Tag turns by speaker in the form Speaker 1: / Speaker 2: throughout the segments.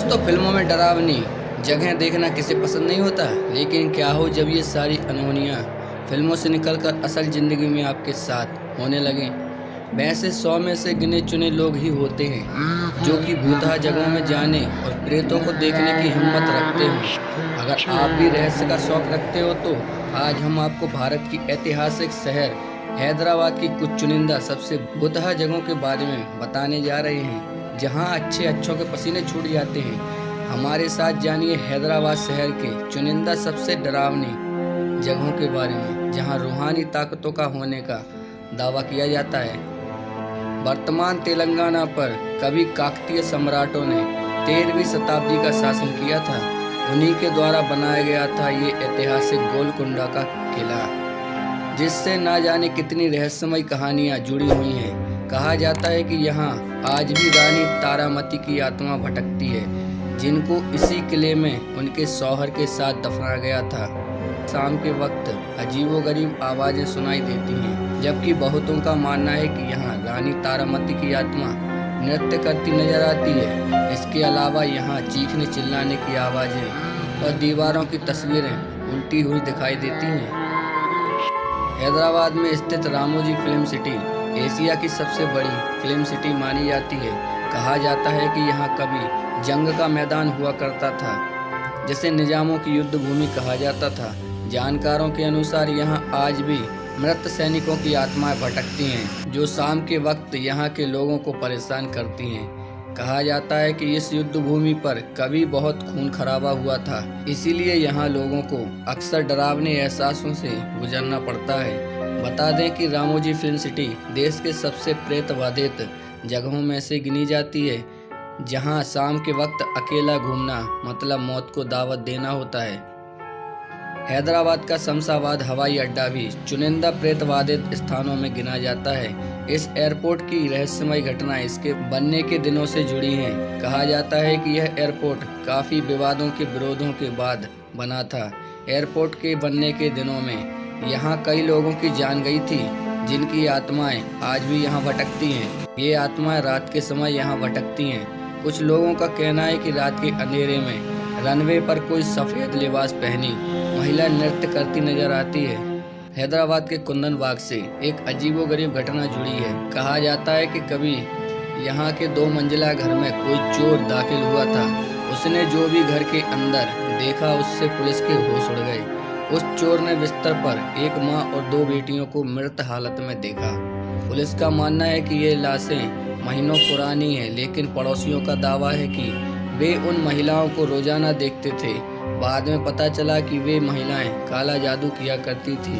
Speaker 1: दोस्तों, फिल्मों में डरावनी जगह देखना किसे पसंद नहीं होता, लेकिन क्या हो जब ये सारी अनहोनियाँ फिल्मों से निकलकर असल ज़िंदगी में आपके साथ होने लगें। वैसे 100 में से गिने चुने लोग ही होते हैं जो कि भूतहा जगहों में जाने और प्रेतों को देखने की हिम्मत रखते हो। अगर आप भी रहस्य का शौक रखते हो तो आज हम आपको भारत की ऐतिहासिक शहर हैदराबाद की कुछ चुनिंदा सबसे भूतहा जगहों के बारे में बताने जा रहे हैं, जहां अच्छों के पसीने छूट जाते हैं। हमारे साथ जानिए हैदराबाद शहर के चुनिंदा सबसे डरावनी जगहों के बारे में, जहां रूहानी ताकतों का होने का दावा किया जाता है। वर्तमान तेलंगाना पर कभी काकतीय सम्राटों ने 13वीं शताब्दी का शासन किया था। उन्हीं के द्वारा बनाया गया था ये ऐतिहासिक गोलकुंडा का किला, जिससे ना जाने कितनी रहस्यमय कहानियां जुड़ी हुई हैं। कहा जाता है कि यहाँ आज भी रानी तारामती की आत्मा भटकती है, जिनको इसी किले में उनके शौहर के साथ दफनाया गया था। शाम के वक्त अजीबोगरीब आवाज़ें सुनाई देती हैं, जबकि बहुतों का मानना है कि यहाँ रानी तारामती की आत्मा नृत्य करती नजर आती है। इसके अलावा यहाँ चीखने चिल्लाने की आवाज़ें और दीवारों की तस्वीरें उल्टी हुई दिखाई देती हैं। हैदराबाद में स्थित रामोजी फिल्म सिटी एशिया की सबसे बड़ी फिल्म सिटी मानी जाती है। कहा जाता है कि यहाँ कभी जंग का मैदान हुआ करता था, जिसे निजामों की युद्ध भूमि कहा जाता था। जानकारों के अनुसार यहाँ आज भी मृत सैनिकों की आत्माएं भटकती हैं, जो शाम के वक्त यहाँ के लोगों को परेशान करती हैं। कहा जाता है कि इस युद्ध भूमि पर कभी बहुत खून खराबा हुआ था, इसीलिए यहाँ लोगों को अक्सर डरावने एहसासों से गुजरना पड़ता है। बता दें कि रामोजी फिल्म सिटी देश के सबसे प्रेतबाधित जगहों में से गिनी जाती है, जहाँ शाम के वक्त अकेला घूमना मतलब मौत को दावत देना होता है। हैदराबाद का शमशाबाद हवाई अड्डा भी चुनिंदा प्रेतबाधित स्थानों में गिना जाता है। इस एयरपोर्ट की रहस्यमय घटना इसके बनने के दिनों से जुड़ी है। कहा जाता है कि यह एयरपोर्ट काफ़ी विवादों के विरोधों के बाद बना था। एयरपोर्ट के बनने के दिनों में यहाँ कई लोगों की जान गई थी, जिनकी आत्माएं आज भी यहाँ भटकती हैं। ये आत्माएं रात के समय यहाँ भटकती हैं। कुछ लोगों का कहना है कि रात के अंधेरे में रनवे पर कोई सफ़ेद लिबास पहनी महिला नृत्य करती नजर आती है। हैदराबाद के कुंदन बाग से एक अजीबोगरीब घटना जुड़ी है। कहा जाता है कि कभी यहाँ के 2 मंजिला घर में कोई चोर दाखिल हुआ था। उसने जो भी घर के अंदर देखा, उससे पुलिस के होश उड़ गए। उस चोर ने बिस्तर पर एक माँ और 2 बेटियों को मृत हालत में देखा। पुलिस का मानना है कि ये लाशें महीनों पुरानी हैं, लेकिन पड़ोसियों का दावा है कि वे उन महिलाओं को रोजाना देखते थे। बाद में पता चला कि वे महिलाएं काला जादू किया करती थी,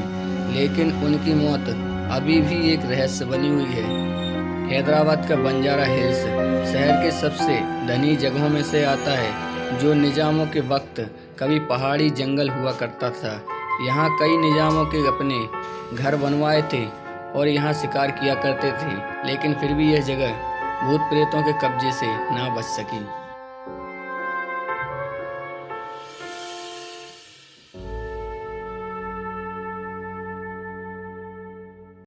Speaker 1: लेकिन उनकी मौत अभी भी एक रहस्य बनी हुई है। हैदराबाद का बंजारा हिल्स शहर के सबसे धनी जगहों में से आता है, जो निजामों के वक्त कभी पहाड़ी जंगल हुआ करता था। यहाँ कई निजामों के अपने घर बनवाए थे और यहाँ शिकार किया करते थे, लेकिन फिर भी यह जगह भूत प्रेतों के कब्जे से ना बच सकी।